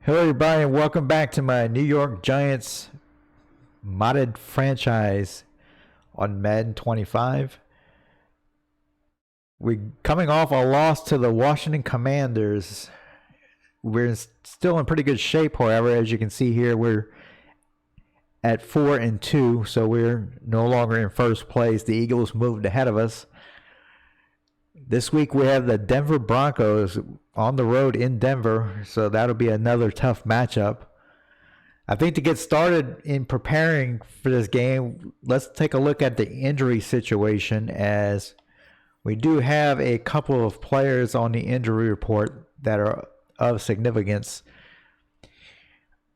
Hello everybody and welcome back to my New York Giants modded franchise on Madden 25. We're coming off a loss to the Washington Commanders. We're still in pretty good shape, however. As you can see here, we're at 4-2, so we're no longer in first place. The Eagles moved ahead of us. This week we have the Denver Broncos on the road in Denver, so that'll be another tough matchup. I think to get started in preparing for this game, let's take a look at the injury situation, as we do have a couple of players on the injury report that are of significance.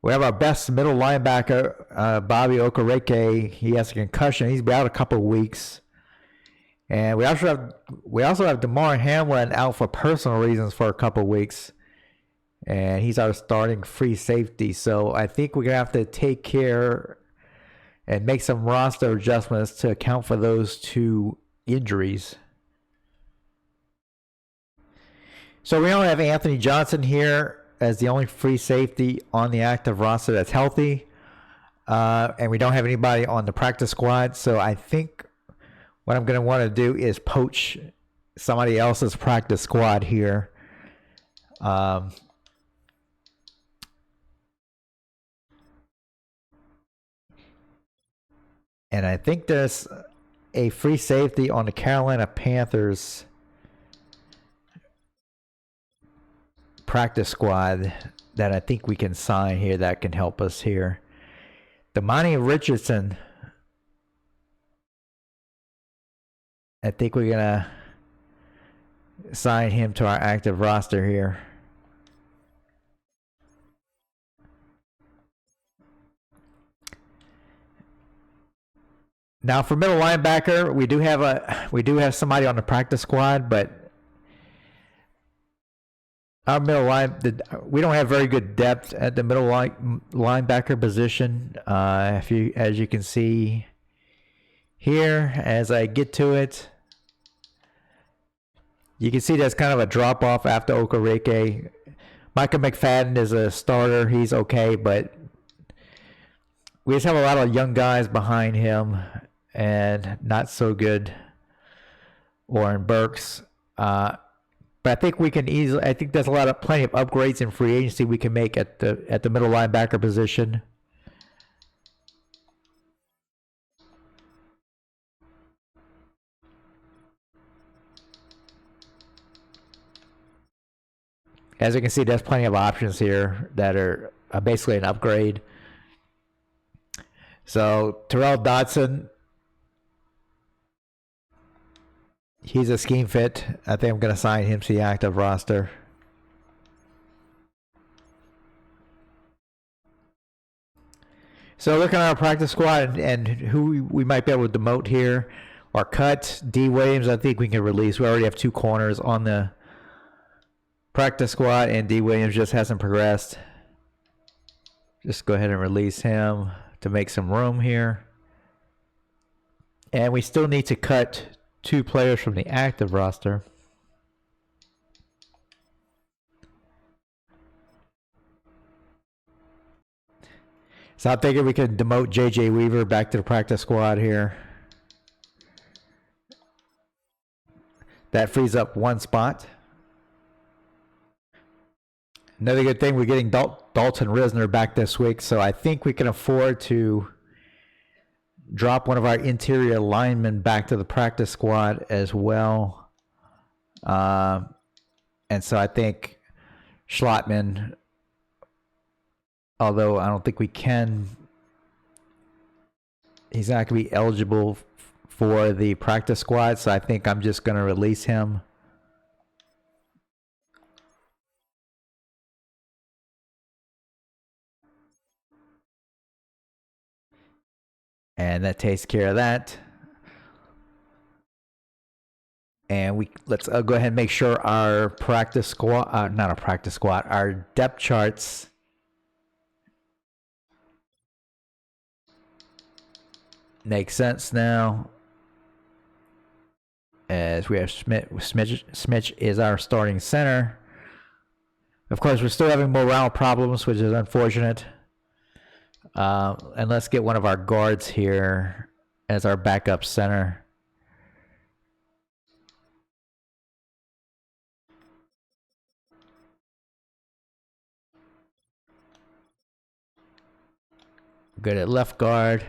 We have our best middle linebacker, Bobby Okereke. He has a concussion. He's been out a couple of weeks. And we also have DeMar Hamlin out for personal reasons for a couple of weeks. And he's our starting free safety. So I think we're going to have to take care and make some roster adjustments to account for those two injuries. So we only have Anthony Johnson here as the only free safety on the active roster that's healthy. And we don't have anybody on the practice squad. So I think what I'm going to want to do is poach somebody else's practice squad here. And I think there's a free safety on the Carolina Panthers practice squad that I think we can sign here that can help us here. Damani Richardson. I think we're going to sign him to our active roster here. Now for middle linebacker, we do have somebody on the practice squad, but our we don't have very good depth at the middle linebacker position. As you can see here, as I get to it, you can see there's kind of a drop off after Okereke. Micah McFadden is a starter. He's okay, but we just have a lot of young guys behind him and not so good Warren Burks. But I think we can I think there's plenty of upgrades in free agency we can make at the middle linebacker position. As you can see, there's plenty of options here that are basically an upgrade. So Terrell Dodson, he's a scheme fit. I think I'm going to sign him to the active roster. So looking at our practice squad and who we might be able to demote here or cut. D. Williams, I think we can release. We already have two corners on the practice squad, and D. Williams just hasn't progressed. Just go ahead and release him to make some room here. And we still need to cut two players from the active roster. So I figured we could demote J.J. Weaver back to the practice squad here. That frees up one spot. Another good thing, we're getting Dalton Risner back this week, so I think we can afford to drop one of our interior linemen back to the practice squad as well. And so I think Schlottman, although I don't think we can, he's not going to be eligible for the practice squad, so I think I'm just going to release him. And that takes care of that. And let's go ahead and make sure our practice squad, not a practice squad, our depth charts make sense now. As we have Smith is our starting center. Of course, we're still having morale problems, which is unfortunate. And let's get one of our guards here as our backup center. Good at left guard.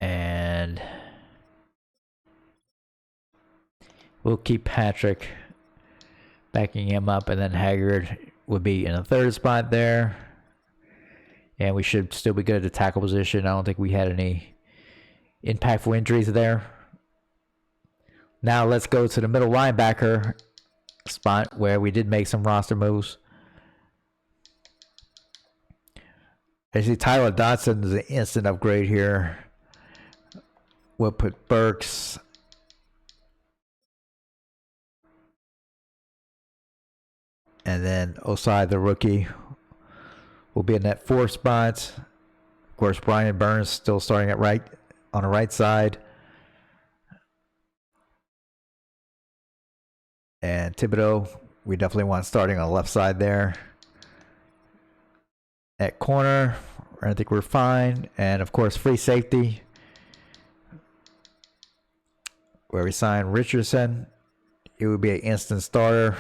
And we'll keep Patrick backing him up, and then Haggard would be in the third spot there. And we should still be good at the tackle position. I don't think we had any impactful injuries there. Now let's go to the middle linebacker spot where we did make some roster moves. I see Tyler Dotson is an instant upgrade here. We'll put Burks. And then Osai, the rookie, will be in that 4 spot. Of course, Brian Burns still starting at right on the right side. And Thibodeau, we definitely want starting on the left side there. At corner, I think we're fine. And of course, free safety, where we sign Richardson. It would be an instant starter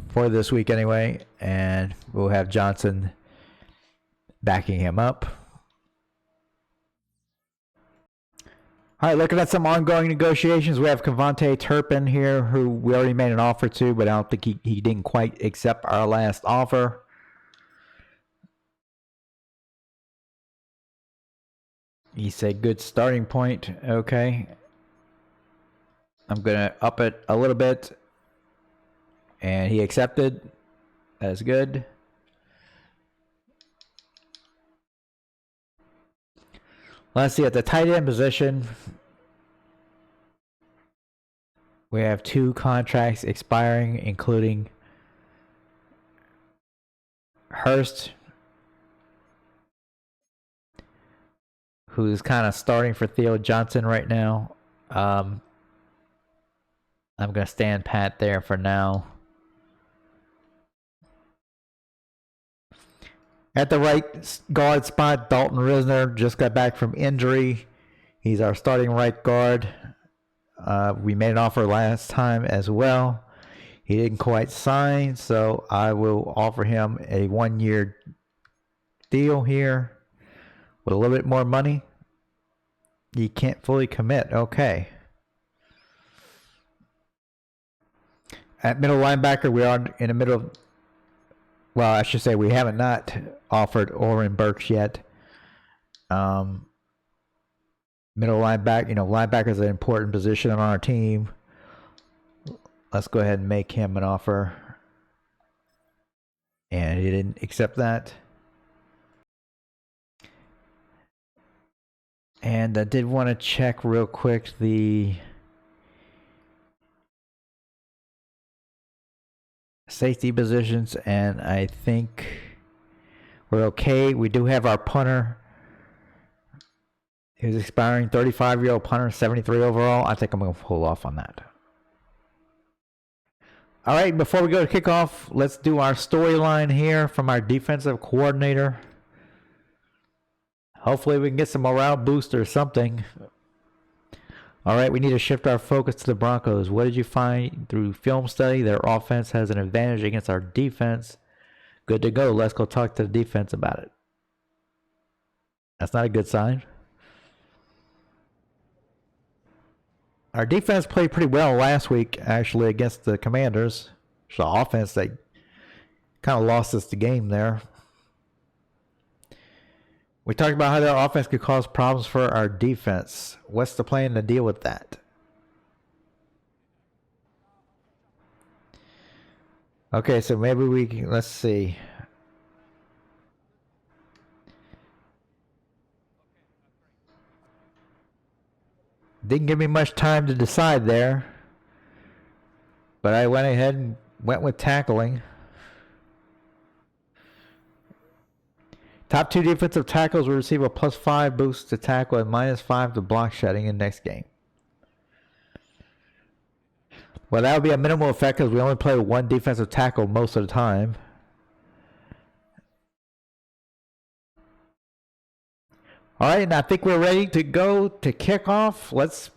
for this week anyway. And we'll have Johnson backing him up. All right, looking at some ongoing negotiations, we have Kevontae Turpin here, who we already made an offer to, but I don't think he didn't quite accept our last offer. He said good starting point. Okay. I'm going to up it a little bit. And he accepted. That's good. Let's see, at the tight end position, we have 2 contracts expiring, including Hurst, who's kind of starting for Theo Johnson right now. I'm going to stand pat there for now. At the right guard spot, Dalton Risner just got back from injury. He's our starting right guard. We made an offer last time as well. He didn't quite sign, so I will offer him a 1-year deal here with a little bit more money. He can't fully commit. Okay. At middle linebacker, we are in the middle of, well, I should say we haven't not offered Oren Burks yet. Middle linebacker, linebacker is an important position on our team. Let's go ahead and make him an offer. And he didn't accept that. And I did want to check real quick the safety positions, and I think we're okay. We do have our punter. He was expiring, 35-year-old punter, 73 overall. I think I'm going to pull off on that. All right, before we go to kickoff, let's do our storyline here from our defensive coordinator. Hopefully we can get some morale boost or something. All right, we need to shift our focus to the Broncos. What did you find through film study? Their offense has an advantage against our defense. Good to go. Let's go talk to the defense about it. That's not a good sign. Our defense played pretty well last week, actually, against the Commanders. So offense, they kind of lost us the game there. We talked about how their offense could cause problems for our defense. What's the plan to deal with that? Okay, so maybe we can, let's see. Didn't give me much time to decide there, but I went ahead and went with tackling. Top 2 defensive tackles will receive a +5 boost to tackle and -5 to block shedding in next game. Well, that would be a minimal effect because we only play one defensive tackle most of the time. All right, and I think we're ready to go to kick off. Let's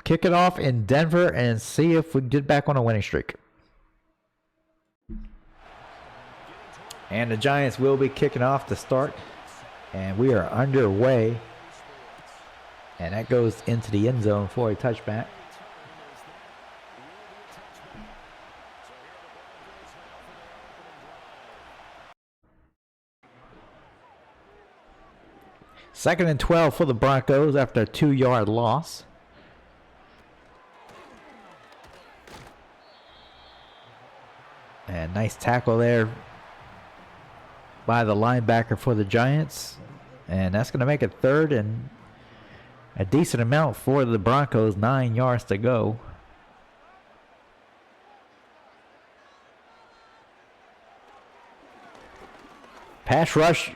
kick it off in Denver and see if we can get back on a winning streak. And the Giants will be kicking off to start. And we are underway. And that goes into the end zone for a touchback. Second and 12 for the Broncos after a 2-yard loss. And nice tackle there by the linebacker for the Giants. And that's going to make it third and a decent amount for the Broncos. 9 yards to go. Pass rush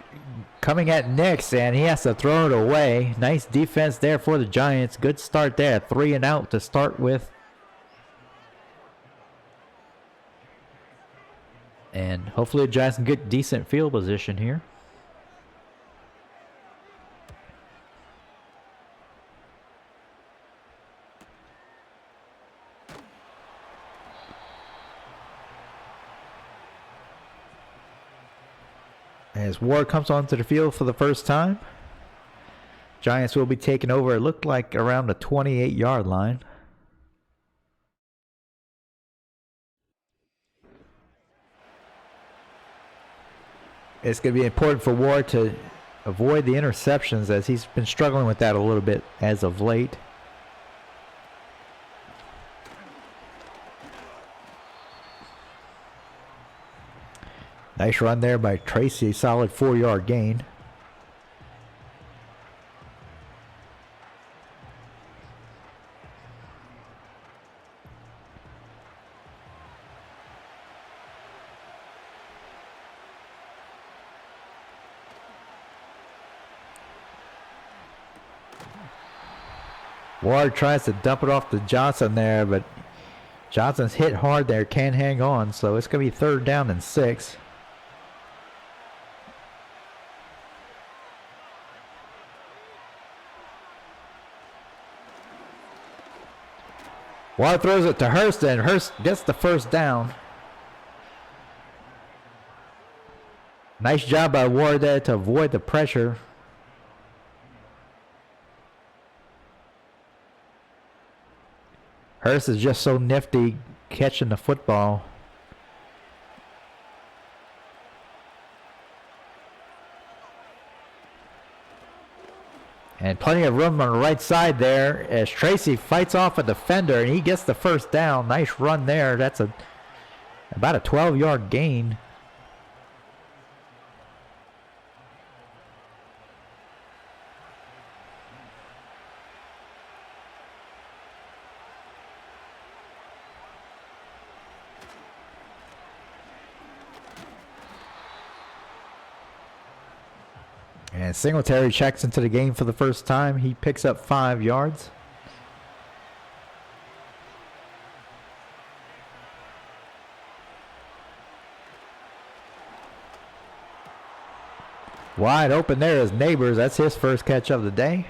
coming at Nix, and he has to throw it away. Nice defense there for the Giants. Good start there. 3 and out to start with. And hopefully the Giants can get decent field position here. As Ward comes onto the field for the first time. Giants will be taking over, it looked like around the 28-yard line. It's going to be important for Ward to avoid the interceptions as he's been struggling with that a little bit as of late. Nice run there by Tracy, solid 4-yard gain. Ward tries to dump it off to Johnson there, but Johnson's hit hard there, can't hang on, so it's going to be 3rd down and 6. Ward throws it to Hurst, and Hurst gets the first down. Nice job by Ward there to avoid the pressure. Hurst is just so nifty catching the football. And plenty of room on the right side there as Tracy fights off a defender and he gets the first down. Nice run there. That's about a 12-yard gain. And Singletary checks into the game for the first time. He picks up 5 yards. Wide open there is Neighbors. That's his first catch of the day.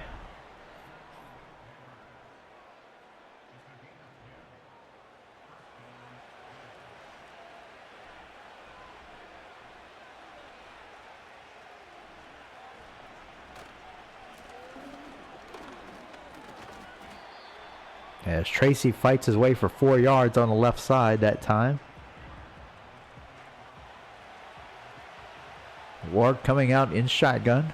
As Tracy fights his way for 4 yards on the left side that time. Ward coming out in shotgun.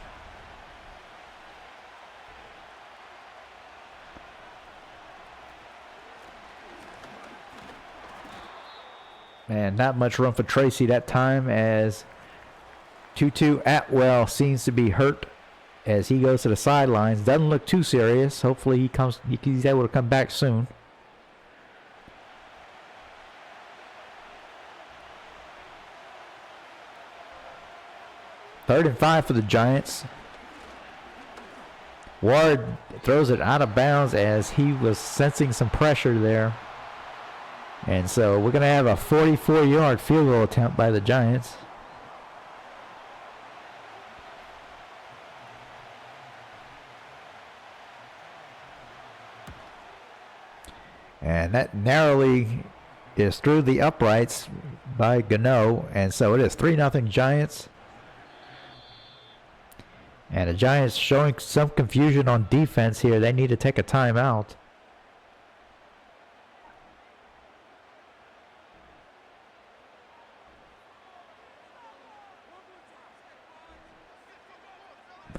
And not much room for Tracy that time as Tutu Atwell seems to be hurt as he goes to the sidelines. Doesn't look too serious. Hopefully he's able to come back soon. Third and 5 for the Giants. Ward throws it out of bounds as he was sensing some pressure there. And so we're going to have a 44-yard field goal attempt by the Giants. And that narrowly is through the uprights by Gano. And so it is 3-0 Giants. And the Giants showing some confusion on defense here. They need to take a timeout.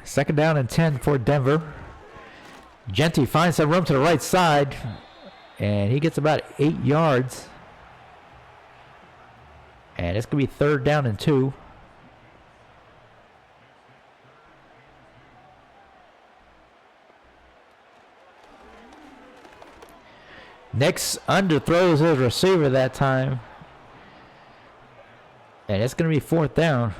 Second down and 10 for Denver. Jeanty finds some room to the right side. And he gets about 8 yards. And it's going to be 3rd down and 2. Nix underthrows his receiver that time. And it's going to be 4th down.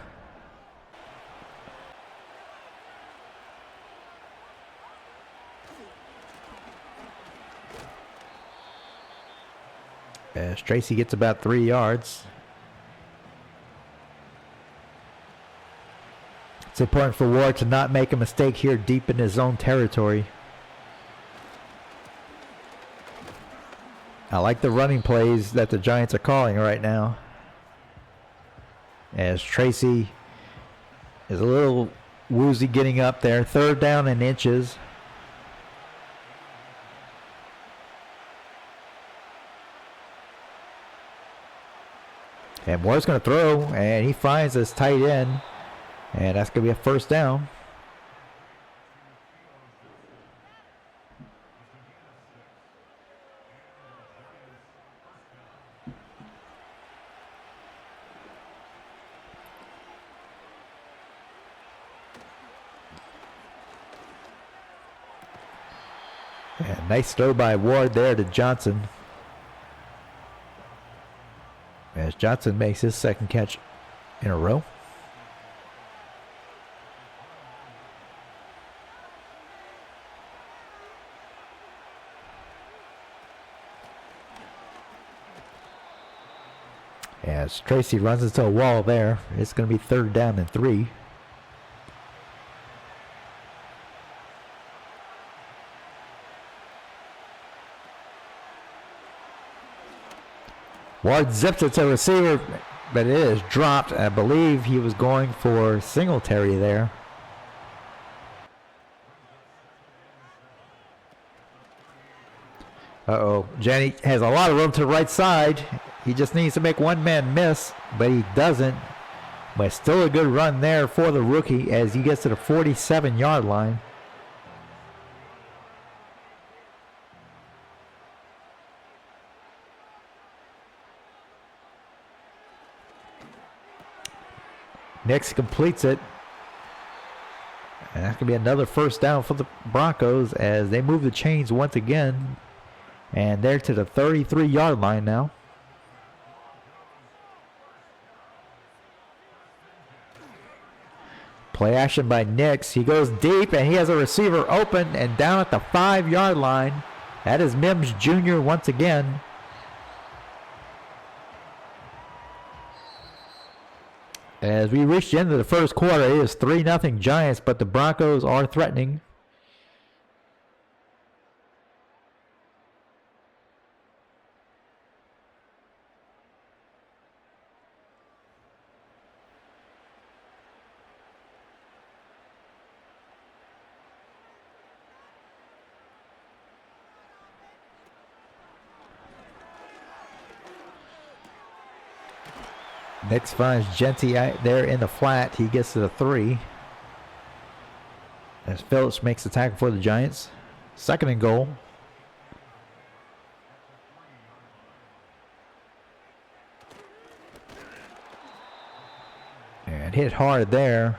As Tracy gets about 3 yards. It's important for Ward to not make a mistake here deep in his own territory. I like the running plays that the Giants are calling right now. As Tracy is a little woozy getting up there. 3rd down and inches. And Moore's going to throw, and he finds his tight end. And that's going to be a 1st down. And nice throw by Ward there to Johnson. As Johnson makes his 2nd catch in a row. As Tracy runs into a wall there, it's going to be 3rd down and 3. Ward zips it to receiver, but it is dropped. I believe he was going for Singletary there. Uh-oh. Jeanty has a lot of room to the right side. He just needs to make one man miss, but he doesn't. But still a good run there for the rookie as he gets to the 47-yard line. Nix completes it. And that's going to be another 1st down for the Broncos as they move the chains once again. And they're to the 33-yard line now. Play action by Nix. He goes deep and he has a receiver open and down at the 5-yard line. That is Mims Jr. once again. As we reach the end of the 1st quarter, it is 3-0 Giants, but the Broncos are threatening. Nix finds Jeanty out there in the flat. He gets to the 3. As Phillips makes the tackle for the Giants. 2nd and goal. And hit hard there.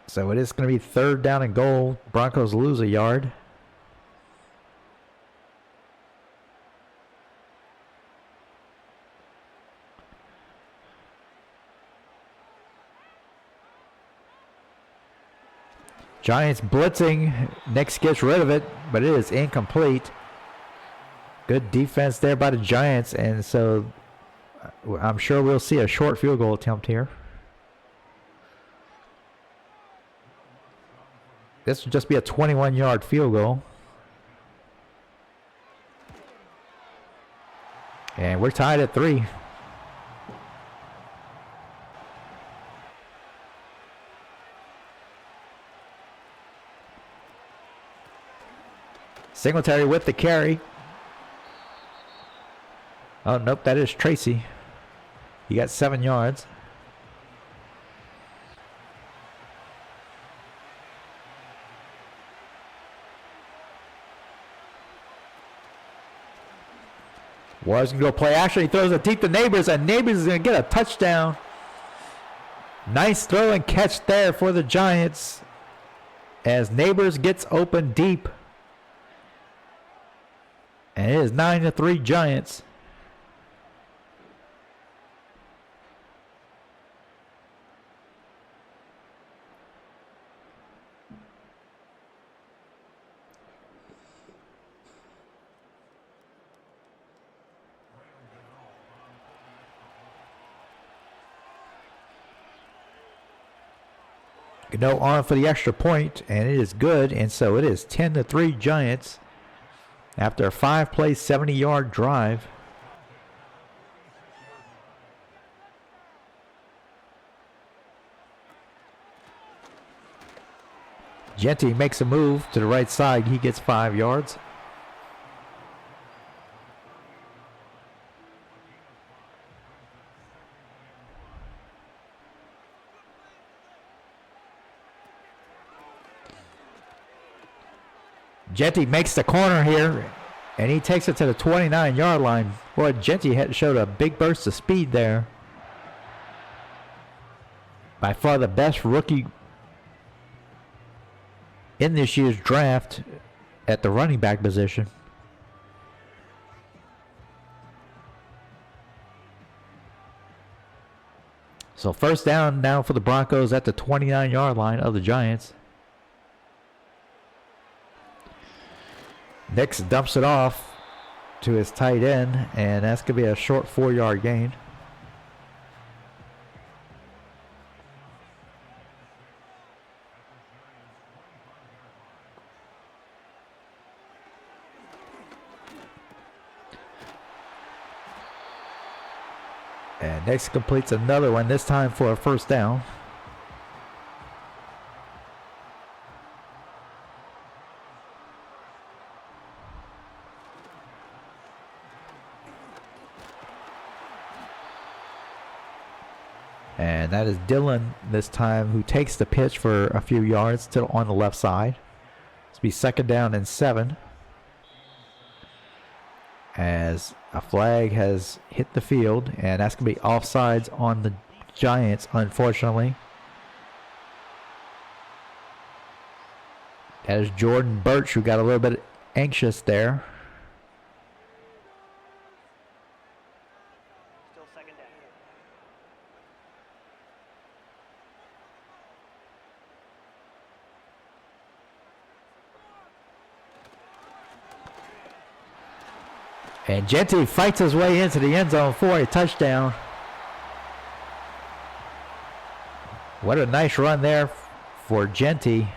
So it is going to be 3rd down and goal. Broncos lose a yard. Giants blitzing. Nix gets rid of it, but it is incomplete. Good defense there by the Giants, and so I'm sure we'll see a short field goal attempt here. This will just be a 21-yard field goal. And we're tied at 3. Singletary with the carry. Oh, nope, that is Tracy. He got 7 yards. Warren's going to go play action. He throws it deep to Neighbors, and Neighbors is going to get a touchdown. Nice throw and catch there for the Giants as Neighbors gets open deep. And it is 9-3 Giants. Gano on for the extra point, and it is good, and so it is 10-3 Giants after a 5-play, 70-yard drive. Jeanty makes a move to the right side. He gets 5 yards. Jeanty makes the corner here, and he takes it to the 29-yard line. Boy, Jeanty showed a big burst of speed there. By far the best rookie in this year's draft at the running back position. So first down now for the Broncos at the 29-yard line of the Giants. Nix dumps it off to his tight end, and that's going to be a short 4-yard gain. And Nix completes another one, this time for a first down. And that is Dillon this time, who takes the pitch for a few yards still on the left side. It's be second down and 7. As a flag has hit the field, and that's going to be offsides on the Giants, unfortunately. That is Jordan Birch, who got a little bit anxious there. Still second down. And Jeanty fights his way into the end zone for a touchdown. What a nice run there for Jeanty.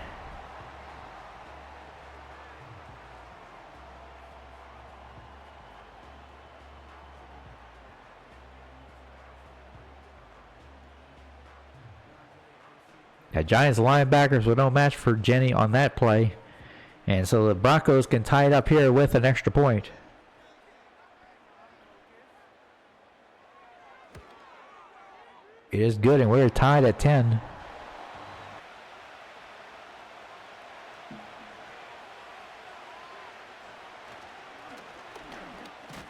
The Giants linebackers were no match for Jeanty on that play. And so the Broncos can tie it up here with an extra point. It is good, and we're tied at 10.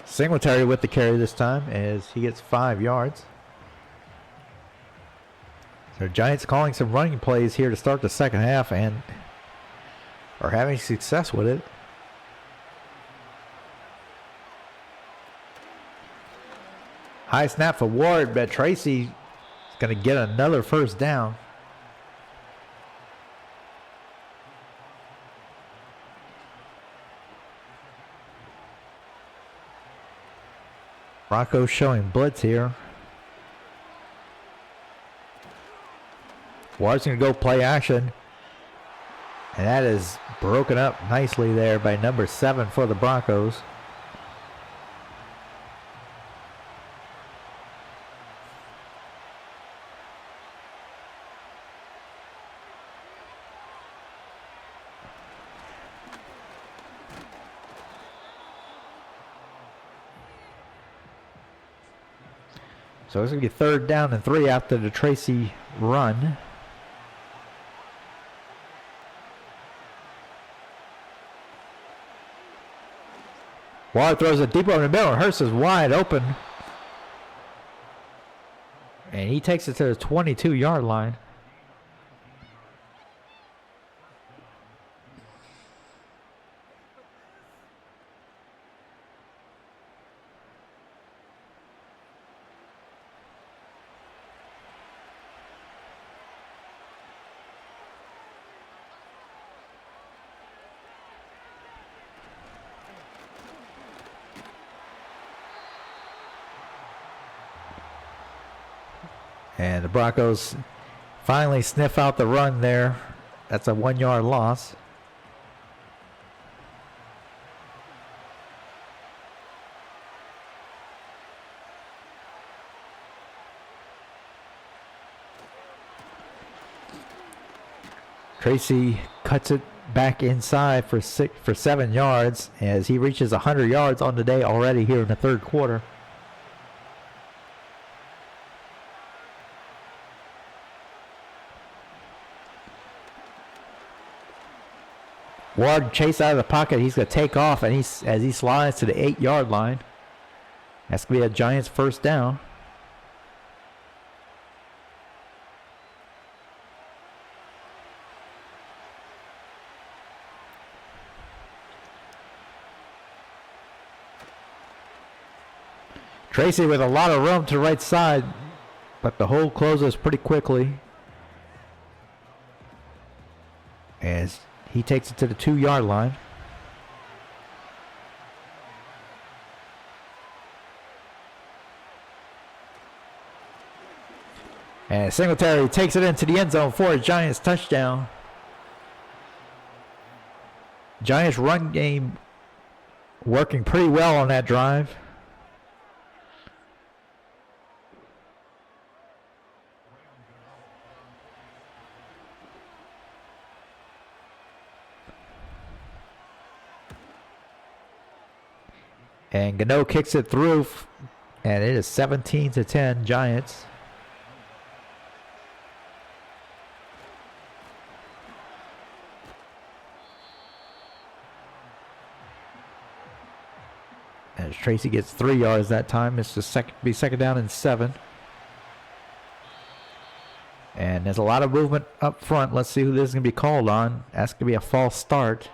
Singletary with the carry this time as he gets 5 yards. So Giants calling some running plays here to start the second half and are having success with it. High snap for Ward, but Tracy is going to get another first down. Broncos showing blitz here. Ward's going to go play action. And that is broken up nicely there by number 7 for the Broncos. So it's going to be 3rd down and 3 after the Tracy run. Ward throws it deep over the middle. Hurst is wide open. And he takes it to the 22-yard line. And the Broncos finally sniff out the run there. That's a 1-yard loss. Tracy cuts it back inside for 7 yards as he reaches 100 yards on the day already here in the 3rd quarter. Ward chased out of the pocket. He's going to take off, and as he slides to the 8-yard line. That's going to be a Giants 1st down. Tracy with a lot of room to the right side, but the hole closes pretty quickly. As he takes it to the 2-yard line. And Singletary takes it into the end zone for a Giants touchdown. Giants run game working pretty well on that drive. And Gano kicks it through, and it is 17-10 Giants. As Tracy gets 3 yards that time, it's just be 2nd down and 7. And there's a lot of movement up front. Let's see who this is going to be called on. That's going to be a false start.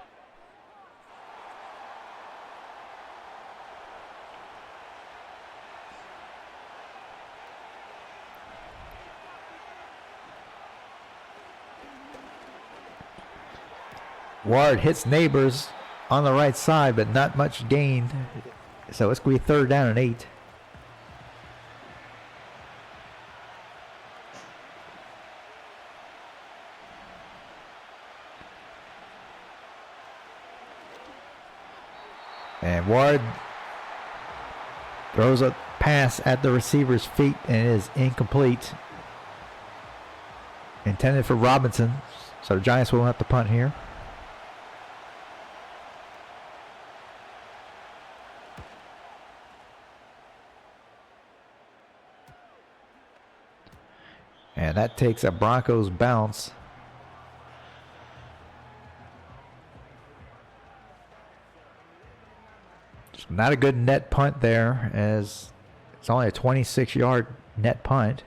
Ward hits Neighbors on the right side, but not much gain. So it's going to be 3rd down and 8. And Ward throws a pass at the receiver's feet, and it is incomplete. Intended for Robinson. So the Giants will have to punt here. And that takes a Broncos bounce. It's not a good net punt there, as it's only a 26-yard net punt.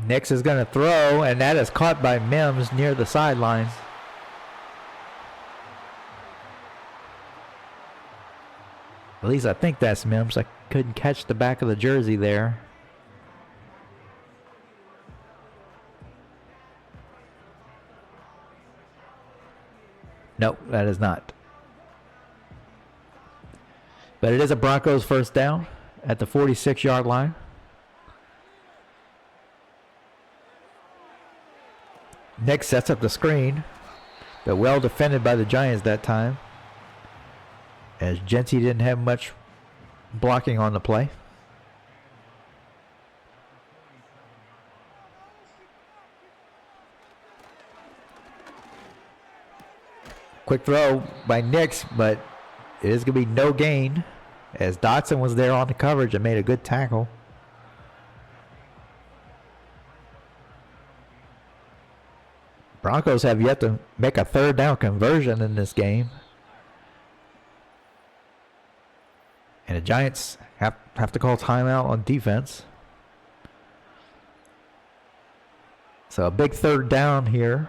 Nix is going to throw, and that is caught by Mims near the sidelines. At least I think that's Mims. I couldn't catch the back of the jersey there. Nope, that is not. But it is a Broncos first down at the 46-yard line. Nick sets up the screen, but well defended by the Giants that time, as Jeanty didn't have much blocking on the play. Quick throw by Nix, but it is going to be no gain, as Dotson was there on the coverage and made a good tackle. Broncos have yet to make a third down conversion in this game. And the Giants have to call timeout on defense. So a big third down here.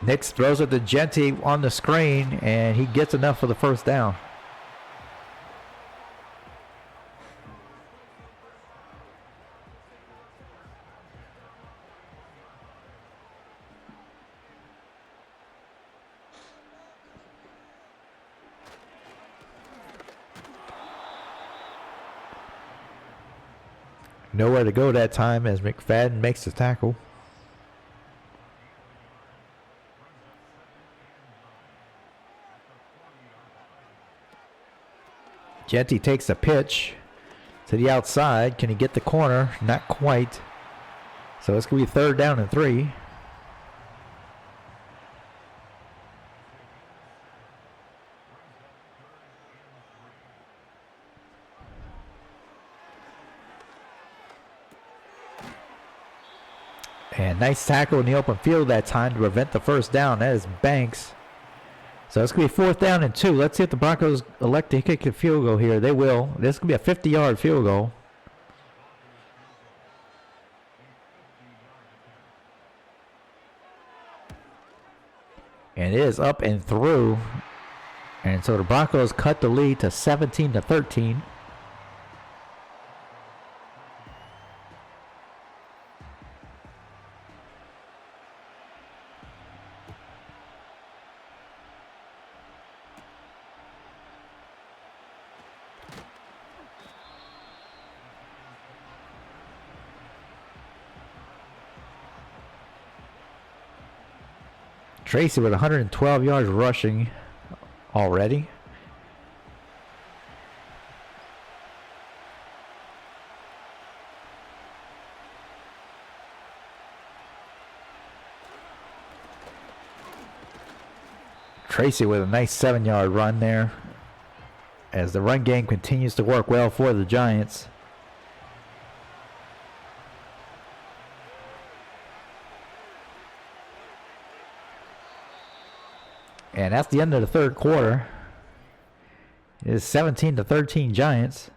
Nix throws it to Jeanty on the screen, and he gets enough for the first down. Nowhere to go that time as McFadden makes the tackle. Jeanty takes a pitch to the outside. Can he get the corner? Not quite. So it's going to be 3rd down and 3. And nice tackle in the open field that time to prevent the first down. That is Banks. So it's going to be 4th down and 2. Let's see if the Broncos elect to kick the field goal here. They will. This is going to be a 50-yard field goal. And it is up and through. And so the Broncos cut the lead to 17-13. Tracy with 112 yards rushing already. Tracy with a nice 7-yard run there, as the run game continues to work well for the Giants. And that's the end of the 3rd quarter. It is 17-13 Giants.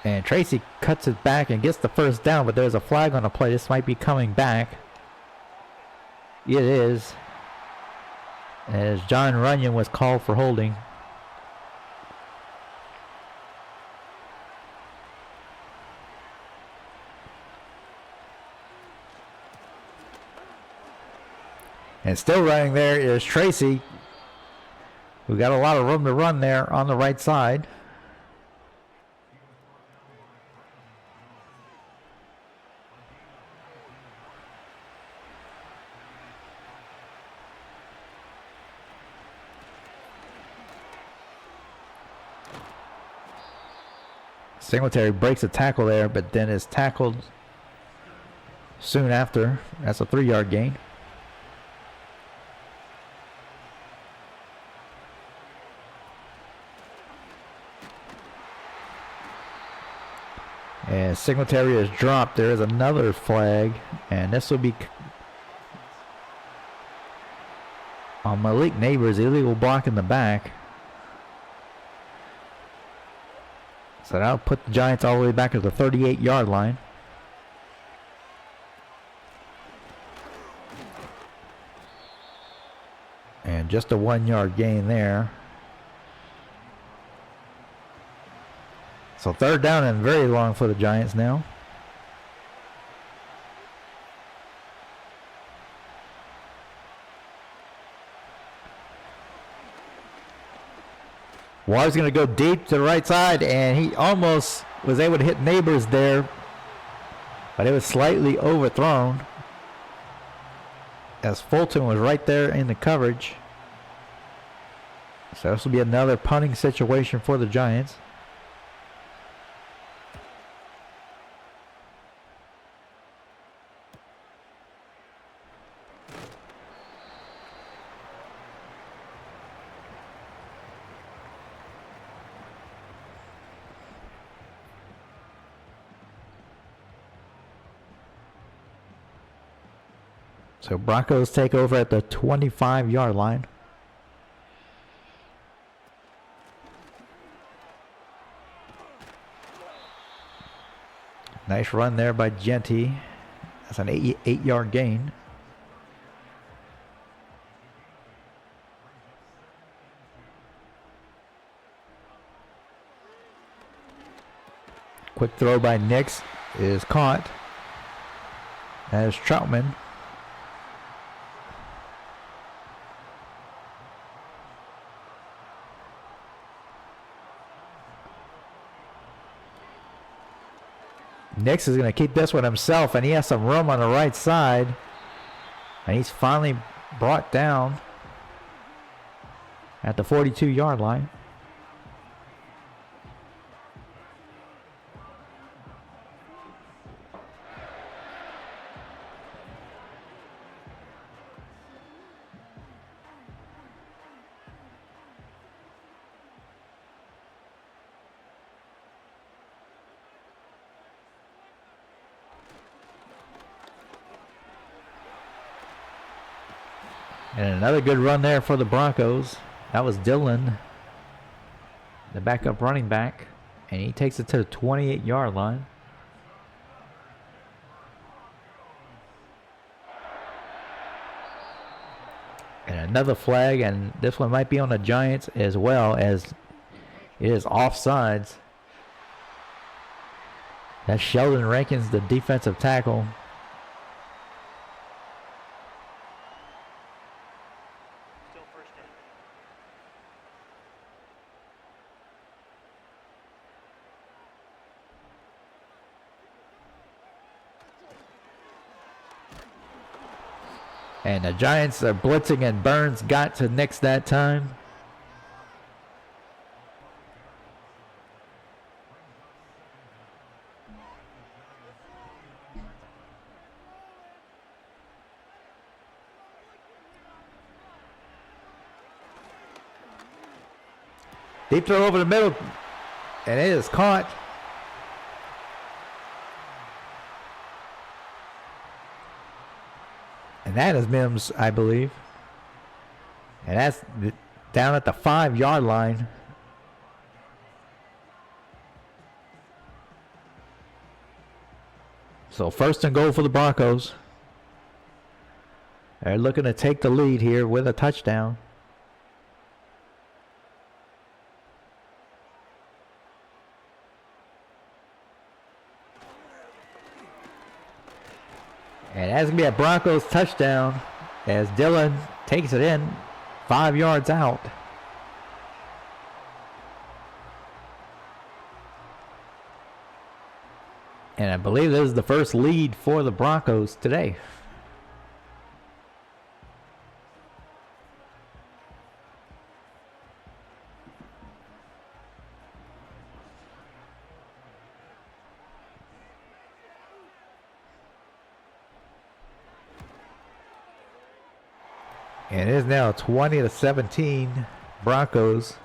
And Tracy cuts it back and gets the first down, but there's a flag on the play. This might be coming back. It is, as John Runyon was called for holding. And still running there is Tracy, who got a lot of room to run there on the right side. Singletary breaks a tackle there, but then is tackled soon after. That's a 3-yard gain. And Singletary is dropped. There is another flag, and this will be on Malik Neighbors, illegal block in the back. So that'll put the Giants all the way back to the 38-yard line. And just a 1-yard gain there. So third down and very long for the Giants now. Water's going to go deep to the right side, and he almost was able to hit Neighbors there, but it was slightly overthrown as Fulton was right there in the coverage. So this will be another punting situation for the Giants. So Broncos take over at the 25-yard line. Nice run there by Jeanty. That's an 8-yard gain. Quick throw by Nix is caught. That is Troutman. Nix is going to keep this one himself, and he has some room on the right side. And he's finally brought down at the 42-yard line. And another good run there for the Broncos. That was Dillon, the backup running back. And he takes it to the 28-yard line. And another flag, and this one might be on the Giants as well, as it is offsides. That's Sheldon Rankins, the defensive tackle. And the Giants are blitzing, and Burns got to Nix that time. Deep throw over the middle, and it is caught. And that is Mims, I believe. And that's down at the 5-yard line. So first and goal for the Broncos. They're looking to take the lead here with a touchdown. And that's going to be a Broncos touchdown as Dillon takes it in 5 yards out. And I believe this is the first lead for the Broncos today. And it is now 20-17 Broncos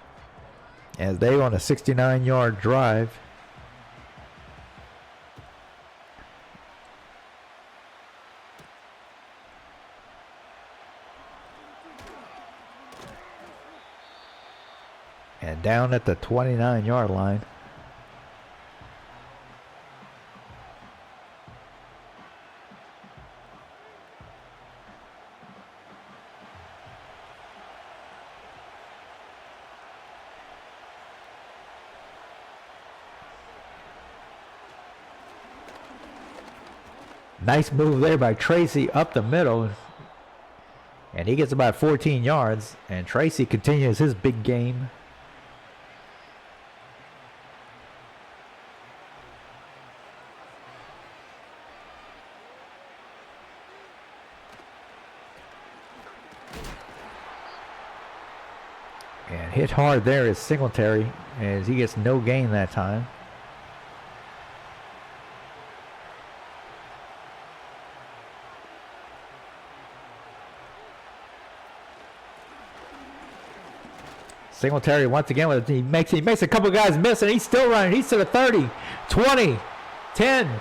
as they on a 69-yard drive. And down at the 29-yard line. Nice move there by Tracy up the middle. And he gets about 14 yards. And Tracy continues his big game. And hit hard there is Singletary as he gets no gain that time. Singletary once again, he makes a couple guys miss, and he's still running. He's to the 30, 20, 10,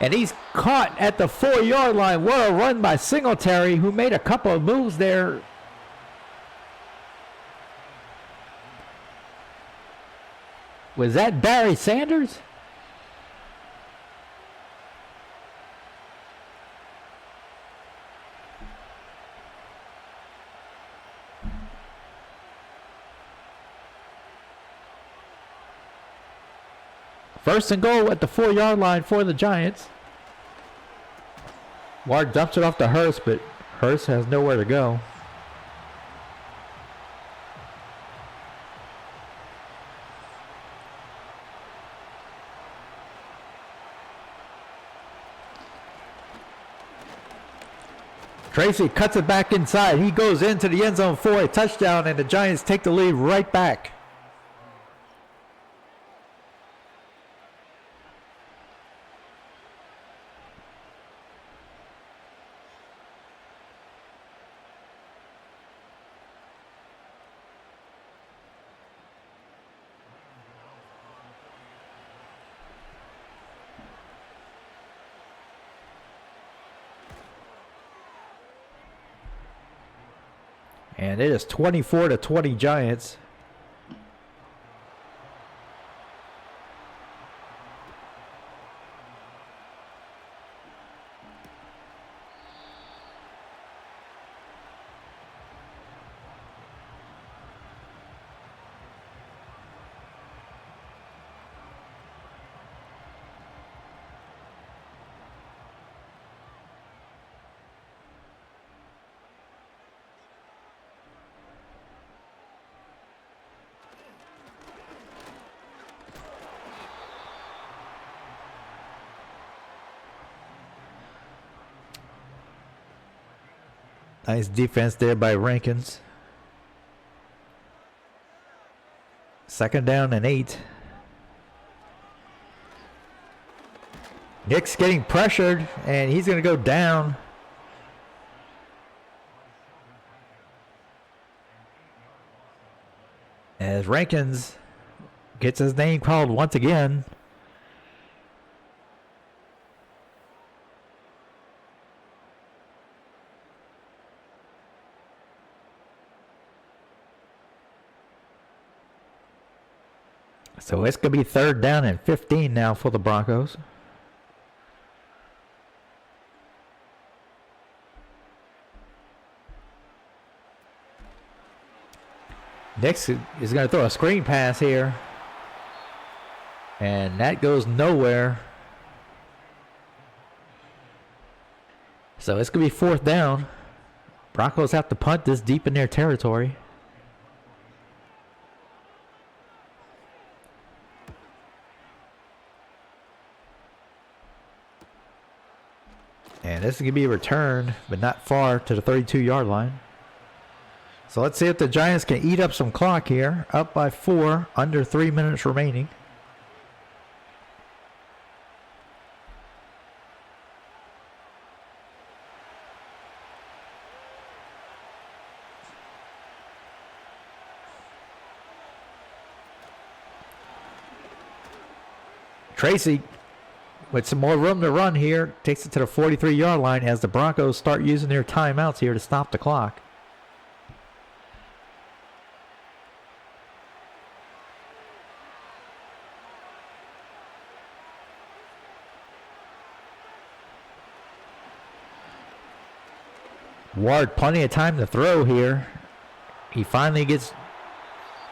and he's caught at the 4-yard line. What a run by Singletary, who made a couple of moves there. Was that Barry Sanders? First and goal at the 4-yard line for the Giants. Ward dumps it off to Hurst, but Hurst has nowhere to go. Tracy cuts it back inside. He goes into the end zone for a touchdown, and the Giants take the lead right back. And it is 24-20 Giants. Nice defense there by Rankins. Second down and 8. Nick's getting pressured, and he's going to go down. As Rankins gets his name called once again. So it's going to be third down and 15 now for the Broncos. Nix is going to throw a screen pass here. And that goes nowhere. So it's going to be fourth down. Broncos have to punt this deep in their territory. And this is going to be a return, but not far, to the 32-yard line. So let's see if the Giants can eat up some clock here. Up by 4, under 3 minutes remaining. Tracy, with some more room to run here, takes it to the 43-yard line as the Broncos start using their timeouts here to stop the clock. Ward, plenty of time to throw here. He finally gets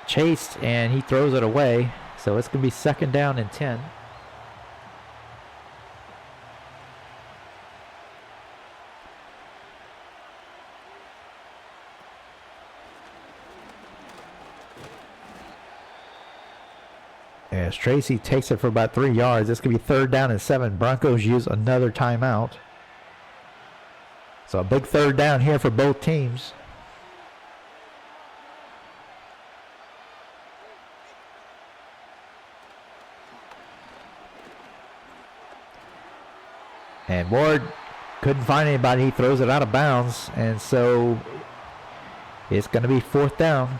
chased and he throws it away. So it's going to be 2nd down and 10. As Tracy takes it for about 3 yards. This could be 3rd down and 7. Broncos use another timeout. So a big 3rd down here for both teams. And Ward couldn't find anybody. He throws it out of bounds. And so it's going to be 4th down.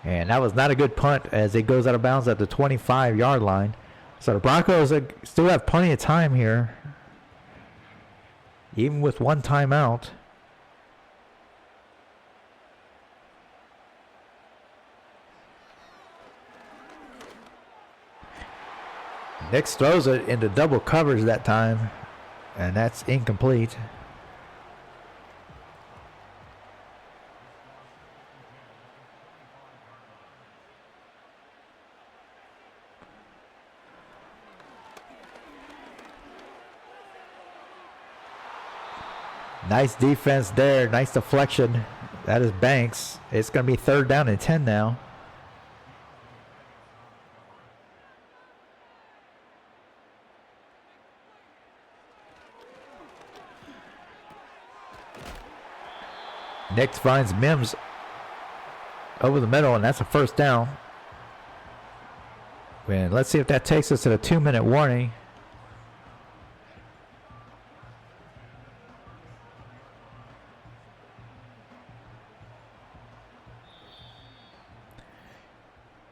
And that was not a good punt as it goes out of bounds at the 25-yard line. So the Broncos still have plenty of time here, even with 1 timeout. Nix throws it into double coverage that time, and that's incomplete. Nice defense there. Nice deflection. That is Banks. It's going to be 3rd down and 10 now. Nix finds Mims over the middle, and that's a 1st down. And let's see if that takes us to the 2-minute warning.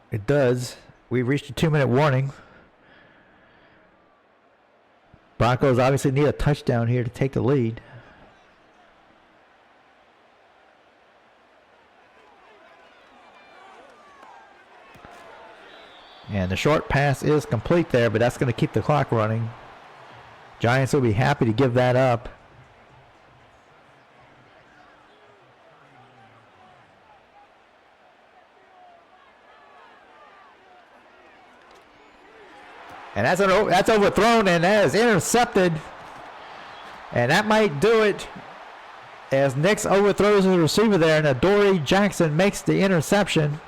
It does. We reached a 2-minute warning. Broncos obviously need a touchdown here to take the lead. And the short pass is complete there, but that's going to keep the clock running. Giants will be happy to give that up. And that's overthrown, and that is intercepted. And that might do it as Nix overthrows the receiver there, and Adoree Jackson makes the interception.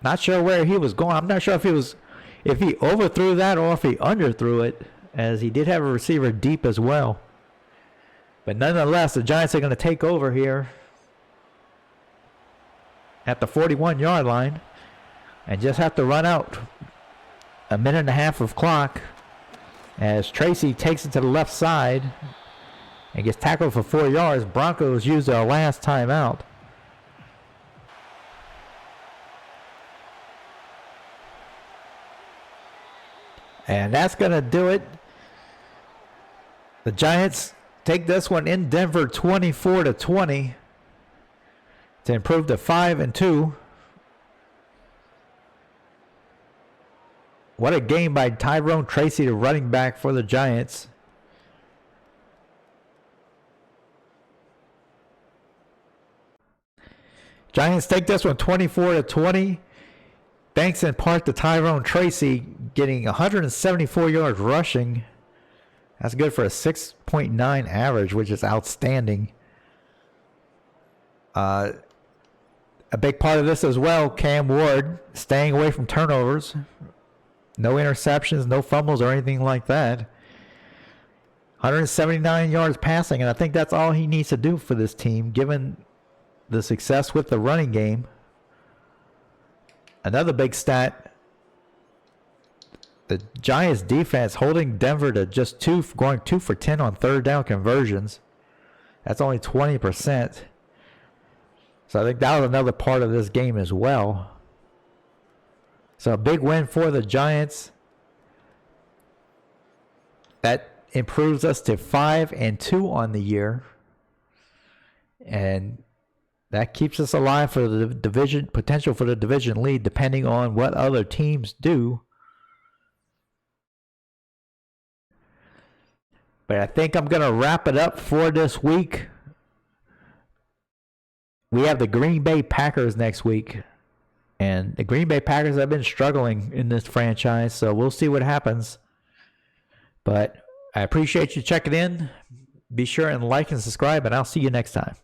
Not sure where he was going. I'm not sure if he overthrew that or if he underthrew it, as he did have a receiver deep as well. But nonetheless, the Giants are going to take over here at the 41-yard line and just have to run out a minute and a half of clock as Tracy takes it to the left side and gets tackled for 4 yards. Broncos use their last timeout. And that's going to do it. The Giants take this one in Denver 24-20 to improve to 5-2. What a game by Tyrone Tracy, the running back for the Giants. Giants take this one 24-20. Thanks in part to Tyrone Tracy getting 174 yards rushing. That's good for a 6.9 average, which is outstanding. A big part of this as well, Cam Ward staying away from turnovers. No interceptions, no fumbles or anything like that. 179 yards passing, and I think that's all he needs to do for this team, given the success with the running game. Another big stat, the Giants defense holding Denver to just going 2 for 10 on 3rd down conversions. That's only 20%. So I think that was another part of this game as well. So a big win for the Giants. That improves us to 5-2 on the year. And that keeps us alive for the division, potential for the division lead, depending on what other teams do. But I think I'm going to wrap it up for this week. We have the Green Bay Packers next week. And the Green Bay Packers have been struggling in this franchise, so we'll see what happens. But I appreciate you checking in. Be sure and like and subscribe, and I'll see you next time.